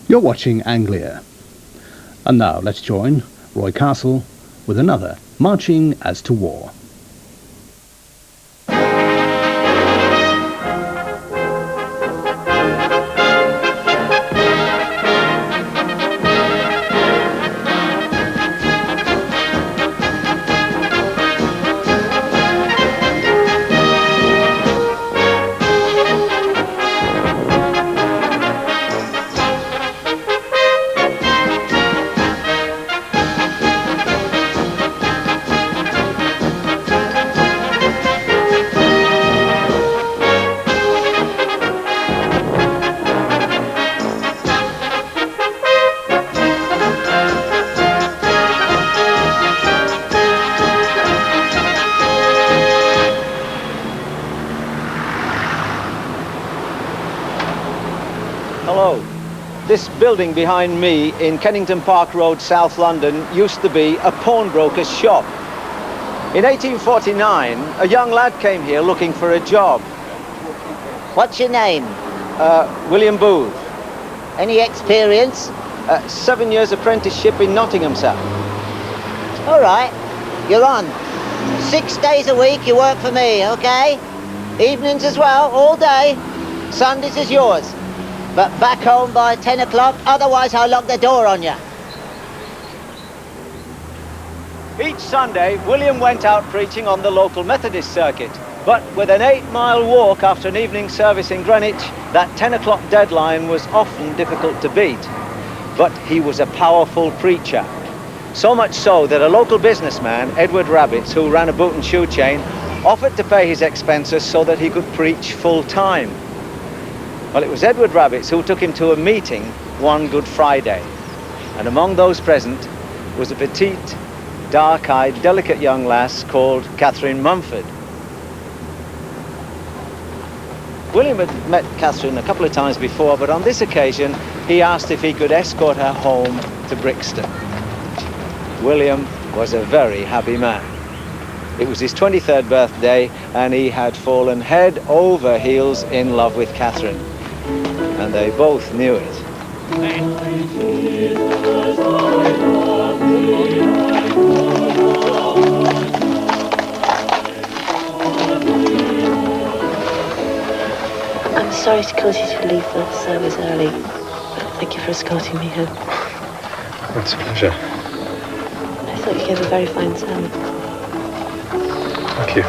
You're watching Anglia. And now let's join Roy Castle with another Marching as to War. Hello. This building behind me in Kennington Park Road, South London, used to be a pawnbroker's shop. In 1849, a young lad came here looking for a job. What's your name? William Booth. Any experience? 7 years apprenticeship in Nottingham, sir. All right, you're on. 6 days a week you work for me, okay? Evenings as well, all day. Sundays is yours. But back home by 10 o'clock, otherwise I'll lock the door on you. Each Sunday, William went out preaching on the local Methodist circuit. But with an 8-mile walk after an evening service in Greenwich, that 10 o'clock deadline was often difficult to beat. But he was a powerful preacher. So much so that a local businessman, Edward Rabbits, who ran a boot and shoe chain, offered to pay his expenses so that he could preach full time. Well, it was Edward Rabbits who took him to a meeting one Good Friday. And among those present was a petite, dark-eyed, delicate young lass called Catherine Mumford. William had met Catherine a couple of times before, but on this occasion he asked if he could escort her home to Brixton. William was a very happy man. It was his 23rd birthday and he had fallen head over heels in love with Catherine. And they both knew it. I'm sorry to cause you to leave the service early, but thank you for escorting me home. It's a pleasure. I thought you gave a very fine sermon. Thank you.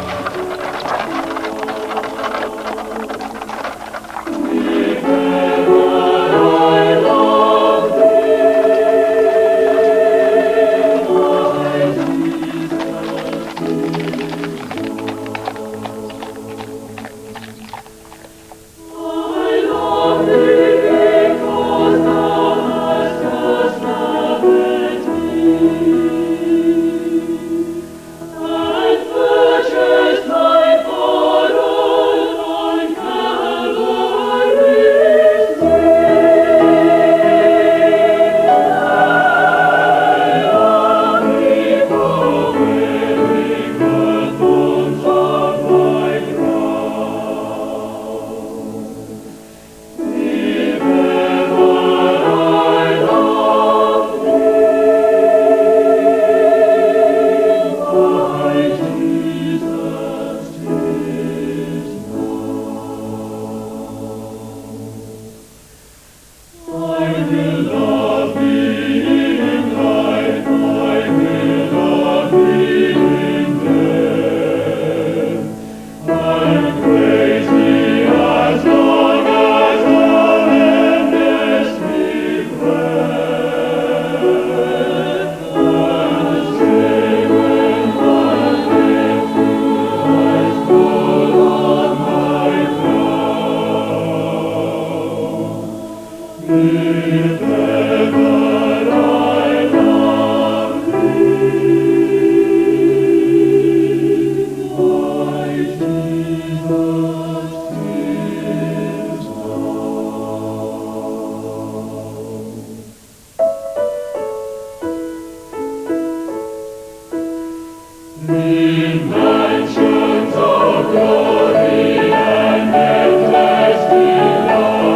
Glory and endless delight,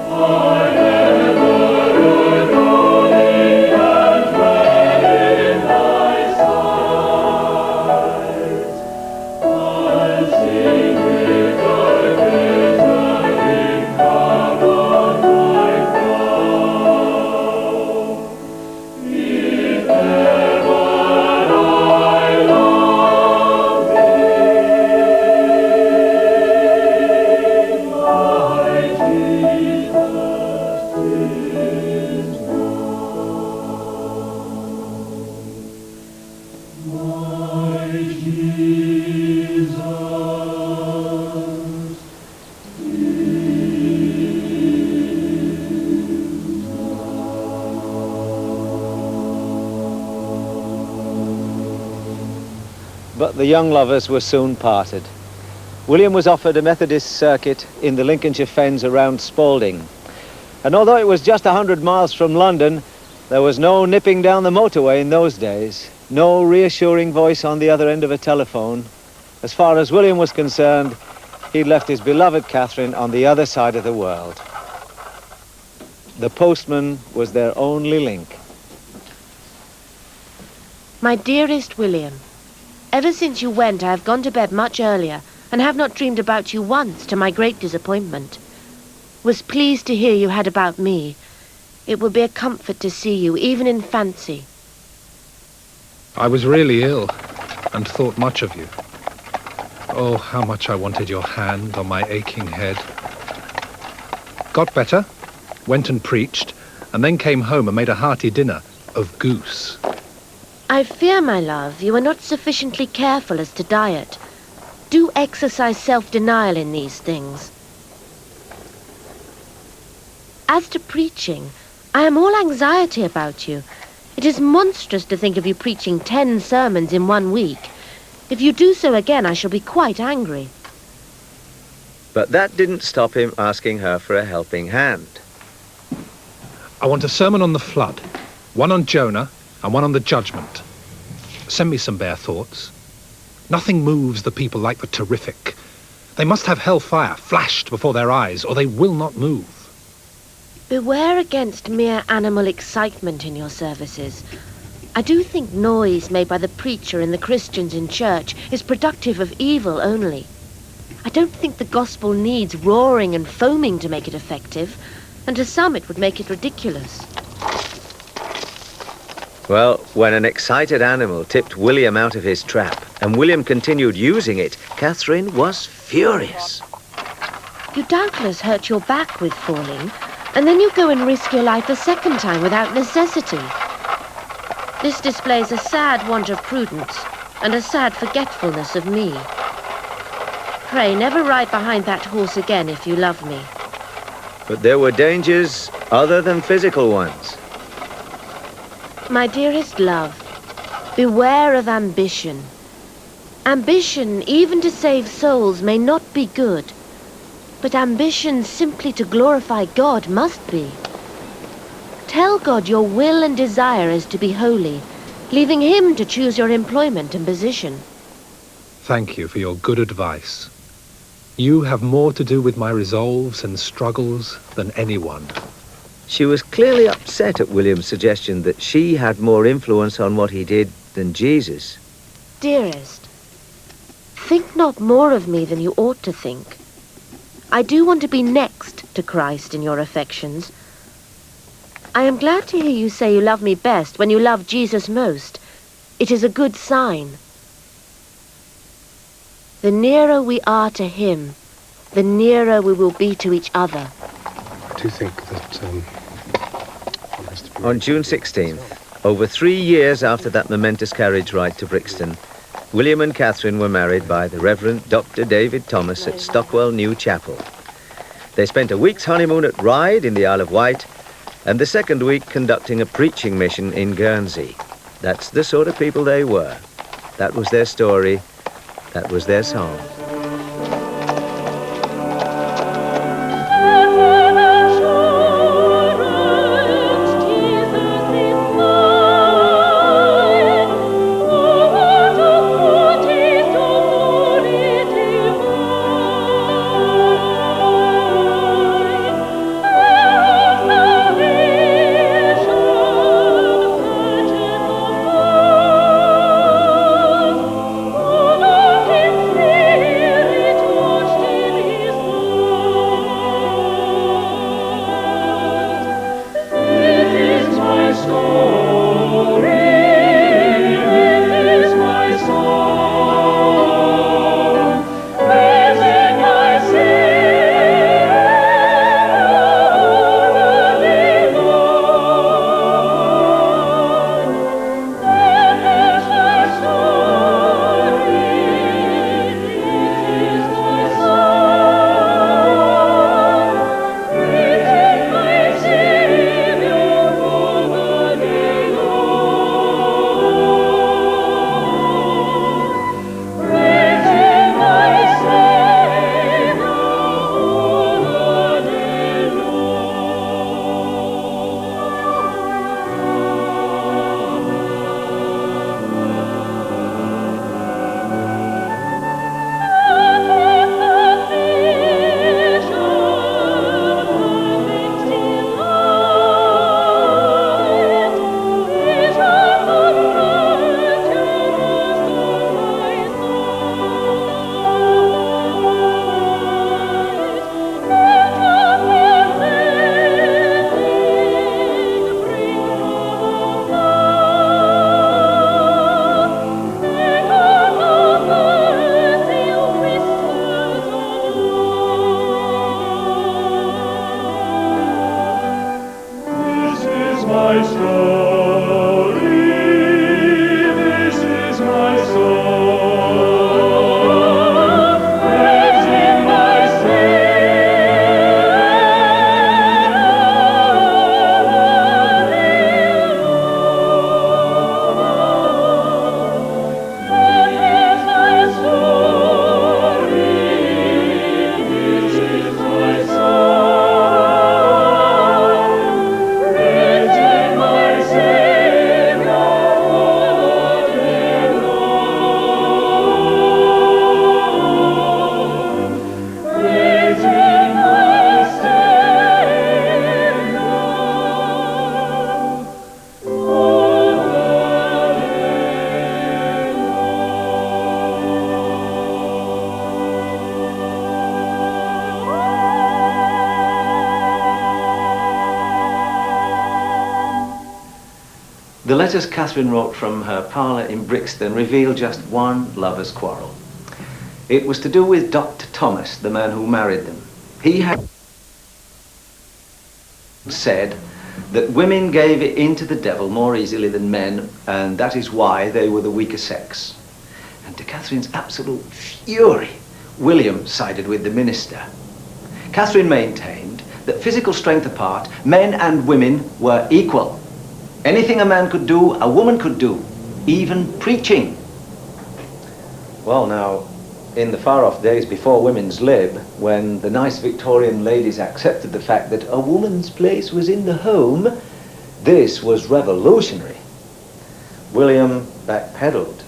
I But the young lovers were soon parted. William was offered a Methodist circuit in the Lincolnshire Fens around Spalding. And although it was just 100 miles from London, there was no nipping down the motorway in those days, no reassuring voice on the other end of a telephone. As far as William was concerned, he'd left his beloved Catherine on the other side of the world. The postman was their only link. My dearest William, ever since you went, I have gone to bed much earlier and have not dreamed about you once, to my great disappointment. Was pleased to hear you had about me. It would be a comfort to see you, even in fancy. I was really ill and thought much of you. Oh, how much I wanted your hand on my aching head. Got better, went and preached, and then came home and made a hearty dinner of goose. I fear, my love, you are not sufficiently careful as to diet. Do exercise self-denial in these things. As to preaching, I am all anxiety about you. It is monstrous to think of you preaching 10 sermons in 1 week. If you do so again, I shall be quite angry. But that didn't stop him asking her for a helping hand. I want a sermon on the flood, one on Jonah, and one on the judgment. Send me some bare thoughts. Nothing moves the people like the terrific. They must have hellfire flashed before their eyes, or they will not move. Beware against mere animal excitement in your services. I do think noise made by the preacher and the Christians in church is productive of evil only. I don't think the gospel needs roaring and foaming to make it effective, and to some it would make it ridiculous. Well, when an excited animal tipped William out of his trap, and William continued using it, Catherine was furious. You doubtless hurt your back with falling, and then you go and risk your life a second time without necessity. This displays a sad want of prudence and a sad forgetfulness of me. Pray, never ride behind that horse again if you love me. But there were dangers other than physical ones. My dearest love, beware of ambition. Ambition, even to save souls, may not be good. But ambition simply to glorify God must be. Tell God your will and desire is to be holy, leaving Him to choose your employment and position. Thank you for your good advice. You have more to do with my resolves and struggles than anyone. She was clearly upset at William's suggestion that she had more influence on what he did than Jesus. Dearest, think not more of me than you ought to think. I do want to be next to Christ in your affections. I am glad to hear you say you love me best when you love Jesus most. It is a good sign. The nearer we are to Him, the nearer we will be to each other. I do think that On June 16th, over 3 years after that momentous carriage ride to Brixton, William and Catherine were married by the Reverend Dr. David Thomas at Stockwell New Chapel. They spent a week's honeymoon at Ryde in the Isle of Wight, and the second week conducting a preaching mission in Guernsey. That's the sort of people they were. That was their story. That was their song. The letters Catherine wrote from her parlour in Brixton reveal just one lover's quarrel. It was to do with Dr. Thomas, the man who married them. He had said that women gave in to the devil more easily than men, and that is why they were the weaker sex. And to Catherine's absolute fury, William sided with the minister. Catherine maintained that physical strength apart, men and women were equal. Anything a man could do, a woman could do, even preaching. Well now, in the far-off days before women's lib, when the nice Victorian ladies accepted the fact that a woman's place was in the home, this was revolutionary. William backpedaled.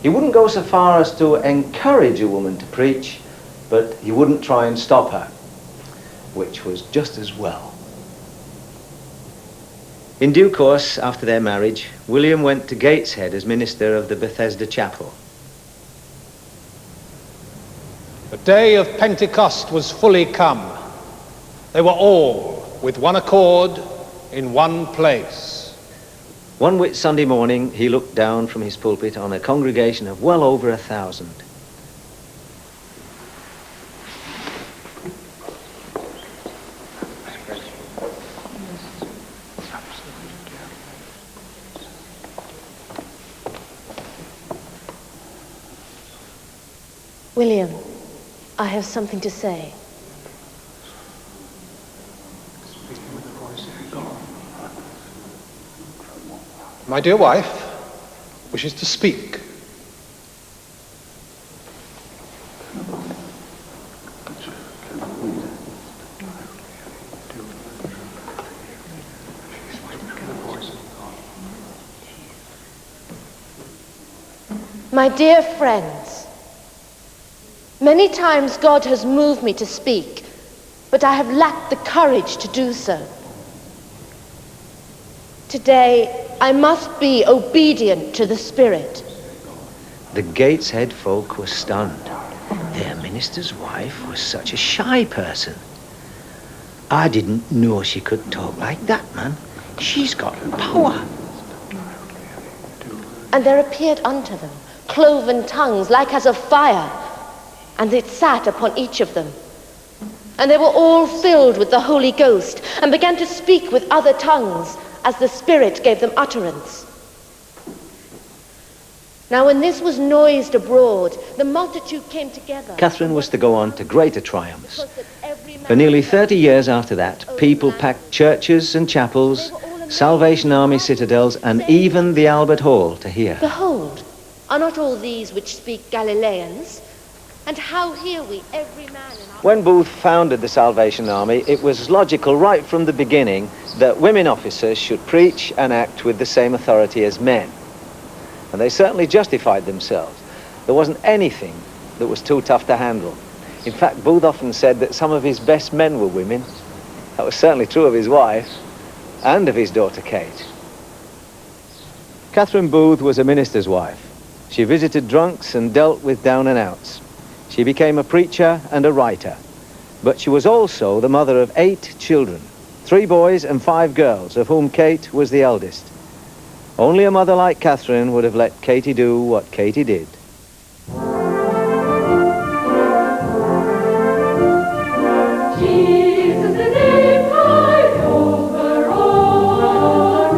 He wouldn't go so far as to encourage a woman to preach, but he wouldn't try and stop her, which was just as well. In due course, after their marriage, William went to Gateshead as minister of the Bethesda Chapel. The day of Pentecost was fully come. They were all, with one accord, in one place. One Whit Sunday morning, he looked down from his pulpit on a congregation of well over 1,000. William, I have something to say. My dear wife wishes to speak. My dear friends, many times God has moved me to speak, but I have lacked the courage to do so. Today, I must be obedient to the Spirit. The Gateshead folk were stunned. Their minister's wife was such a shy person. I didn't know she could talk like that, man. She's got power. And there appeared unto them cloven tongues like as of fire, and it sat upon each of them. And they were all filled with the Holy Ghost, and began to speak with other tongues, as the Spirit gave them utterance. Now when this was noised abroad, the multitude came together. Catherine was to go on to greater triumphs. For nearly 30 years after that, people packed churches and chapels, Salvation Army citadels, and even the Albert Hall to hear. Behold, are not all these which speak Galileans? And how hear we every man in our... When Booth founded the Salvation Army, it was logical right from the beginning that women officers should preach and act with the same authority as men. And they certainly justified themselves. There wasn't anything that was too tough to handle. In fact, Booth often said that some of his best men were women. That was certainly true of his wife and of his daughter Kate. Catherine Booth was a minister's wife. She visited drunks and dealt with down and outs. She became a preacher and a writer, but she was also the mother of 8 children, 3 boys and 5 girls, of whom Kate was the eldest. Only a mother like Catherine would have let Katie do what Katie did. Jesus is in my over all.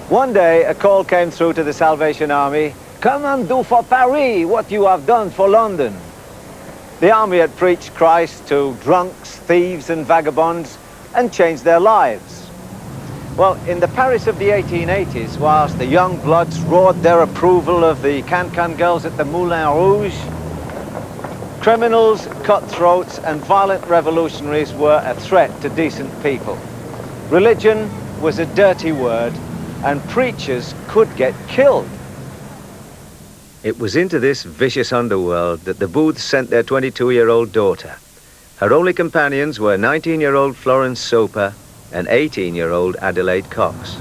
One day, a call came through to the Salvation Army. Come and do for Paris what you have done for London. The army had preached Christ to drunks, thieves and vagabonds and changed their lives. Well, in the Paris of the 1880s, whilst the young bloods roared their approval of the can-can girls at the Moulin Rouge, criminals, cutthroats and violent revolutionaries were a threat to decent people. Religion was a dirty word, and preachers could get killed. It was into this vicious underworld that the Booths sent their 22-year-old daughter. Her only companions were 19-year-old Florence Soper and 18-year-old Adelaide Cox.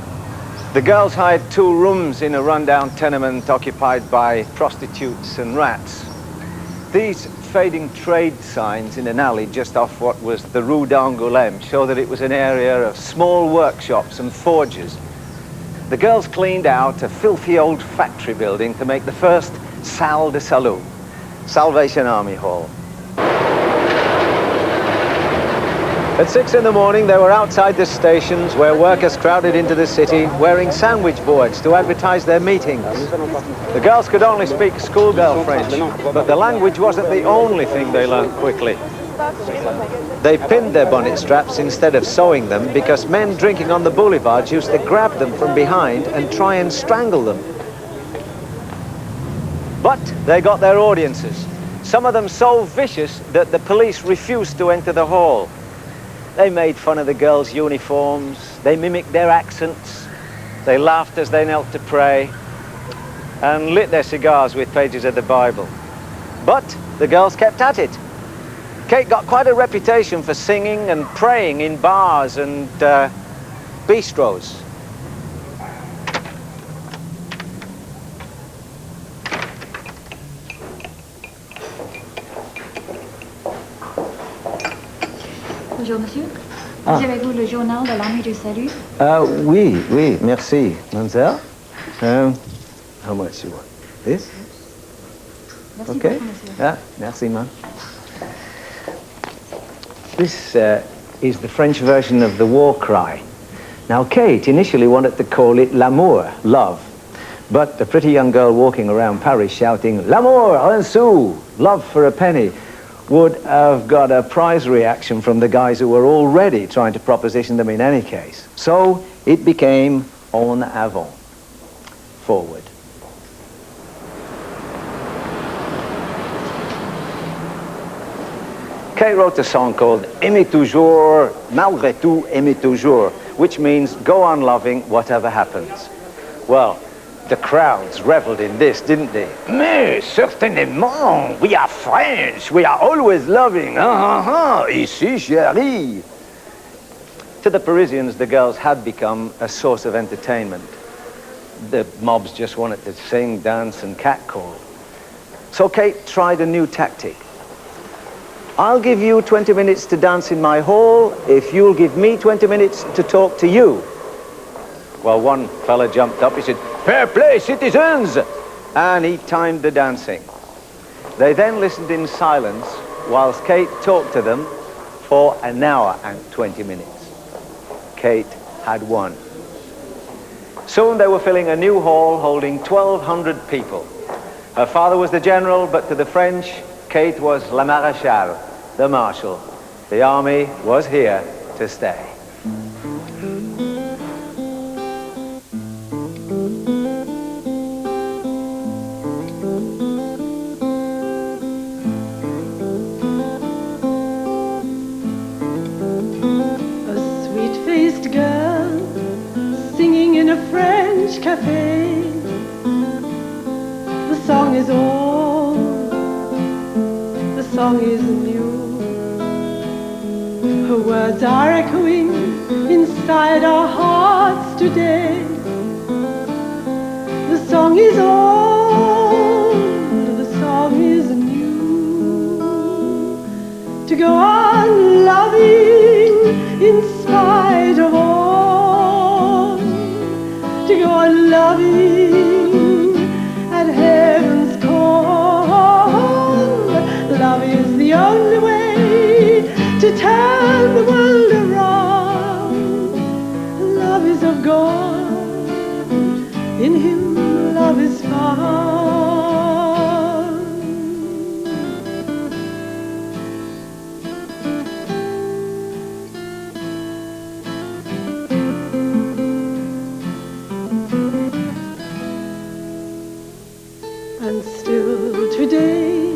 The girls hired 2 rooms in a rundown tenement occupied by prostitutes and rats. These fading trade signs in an alley just off what was the Rue d'Angoulême show that it was an area of small workshops and forges. The girls cleaned out a filthy old factory building to make the first Salle de Salut, Salvation Army Hall. At 6 in the morning, they were outside the stations where workers crowded into the city wearing sandwich boards to advertise their meetings. The girls could only speak schoolgirl French, but the language wasn't the only thing they learned quickly. They pinned their bonnet straps instead of sewing them because men drinking on the boulevards used to grab them from behind and try and strangle them. But they got their audiences, some of them so vicious that the police refused to enter the hall. They made fun of the girls' uniforms, they mimicked their accents, they laughed as they knelt to pray, and lit their cigars with pages of the Bible. But the girls kept at it. Kate got quite a reputation for singing and praying in bars and bistros. Bonjour, monsieur. J'ai avec vous le journal de l'Armée du Salut. Oui, merci. Mademoiselle? How much you want? This? Merci Okay. beaucoup, monsieur. Yeah, merci, man. This is the French version of the war cry. Now, Kate initially wanted to call it l'amour, love. But a pretty young girl walking around Paris shouting, l'amour, un sou, love for a penny, would have got a prize reaction from the guys who were already trying to proposition them in any case. So it became en avant, forward. Kate wrote a song called Aimez toujours, malgré tout, aimez toujours, which means go on loving whatever happens. Well, the crowds reveled in this, didn't they? Mais certainement, we are French, we are always loving, ici chérie. To the Parisians, the girls had become a source of entertainment. The mobs just wanted to sing, dance and catcall. So Kate tried a new tactic. I'll give you 20 minutes to dance in my hall if you'll give me 20 minutes to talk to you. Well, one fella jumped up, he said, fair play, citizens! And he timed the dancing. They then listened in silence whilst Kate talked to them for an hour and 20 minutes. Kate had won. Soon they were filling a new hall holding 1,200 people. Her father was the general, but to the French, Kate was la maréchale, the marshal. The army was here to stay. A sweet-faced girl singing in a French cafe. The song is old, the song is new. Her words are echoing inside our hearts today. song is old, the song is new. To go on loving in spite of all. To go on loving at heaven's call. Love is the only way to turn the world around. Love is of God, in Him love is found. And still today,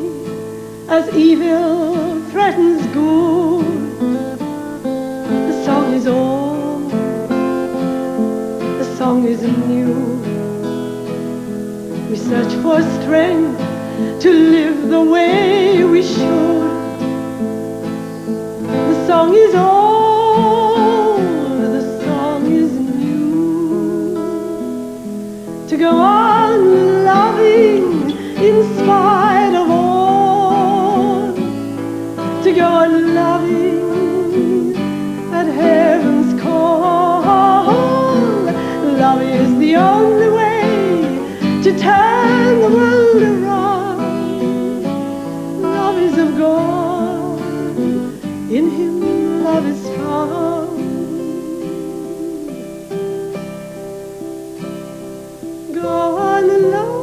as evil threatens good, the song is old, the song is new. We search for strength to live the way we should. The song is old, the song is new. To go on loving in spite of all. To go on loving at heaven's call. Love is the only way to turn the world around. Love is of God, in Him love is found. Go on loving,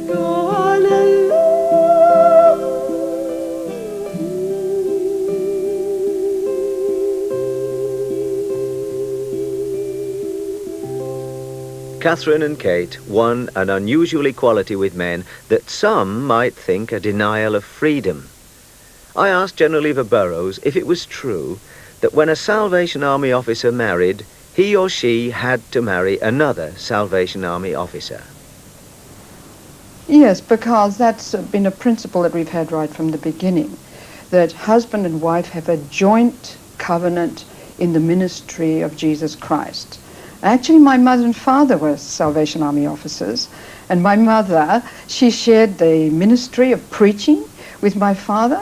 go on loving. Catherine and Kate won an unusual equality with men that some might think a denial of freedom. I asked General EVA BURROWS if it was true that when a Salvation Army officer married, he or she had to marry another Salvation Army officer. Yes, because that's been a principle that we've had right from the beginning, that husband and wife have a joint covenant in the ministry of Jesus Christ. Actually, my mother and father were Salvation Army officers, and my mother, she shared the ministry of preaching with my father.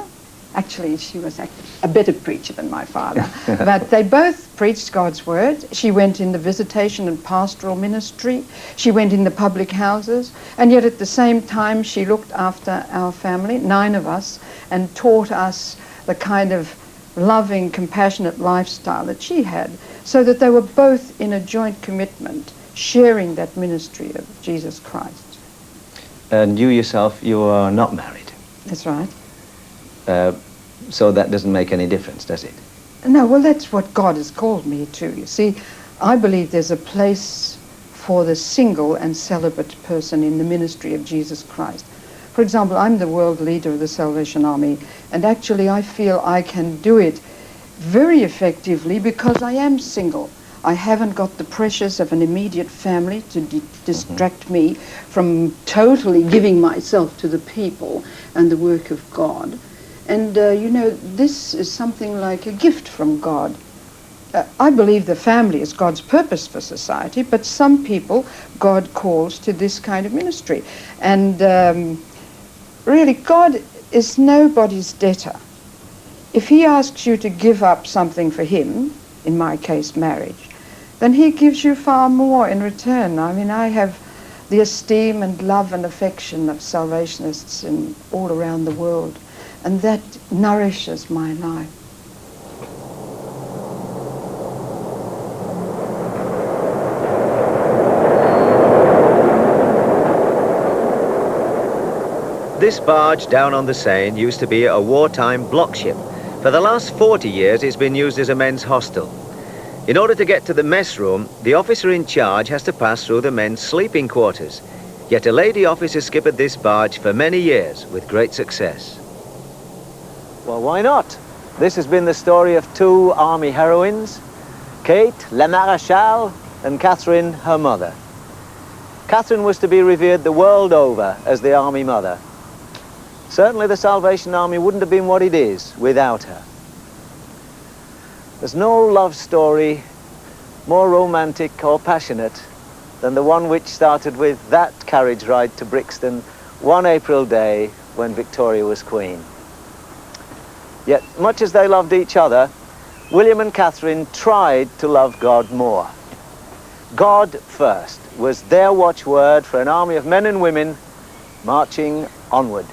Actually, she was a better preacher than my father, but they both preached God's word. She went in the visitation and pastoral ministry. She went in the public houses, and yet at the same time she looked after our family, 9 of us, and taught us the kind of loving, compassionate lifestyle that she had, so that they were both in a joint commitment, sharing that ministry of Jesus Christ. And you yourself, you are not married. That's right. So that doesn't make any difference, does it? No, well, that's what God has called me to. You see, I believe there's a place for the single and celibate person in the ministry of Jesus Christ. For example, I'm the world leader of the Salvation Army, and actually I feel I can do it very effectively because I am single. I haven't got the pressures of an immediate family to distract me from totally giving myself to the people and the work of God. And, you know, this is something like a gift from God. I believe the family is God's purpose for society, but some people God calls to this kind of ministry. And really, God is nobody's debtor. If He asks you to give up something for Him, in my case marriage, then He gives you far more in return. I mean, I have the esteem and love and affection of Salvationists all around the world, and that nourishes my life. This barge down on the Seine used to be a wartime block ship. For the last 40 years, it's been used as a men's hostel. In order to get to the mess room, the officer in charge has to pass through the men's sleeping quarters. Yet a lady officer skippered this barge for many years with great success. Well, why not? This has been the story of 2 army heroines, Kate, La Maréchale, and Catherine, her mother. Catherine was to be revered the world over as the army mother. Certainly the Salvation Army wouldn't have been what it is without her. There's no love story more romantic or passionate than the one which started with that carriage ride to Brixton one April day when Victoria was Queen. Yet, much as they loved each other, William and Catherine tried to love God more. God first was their watchword for an army of men and women marching onward.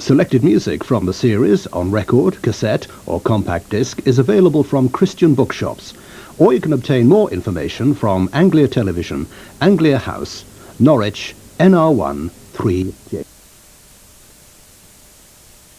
Selected music from the series on record, cassette or compact disc is available from Christian bookshops, or you can obtain more information from Anglia Television, Anglia House, Norwich, NR1 3J.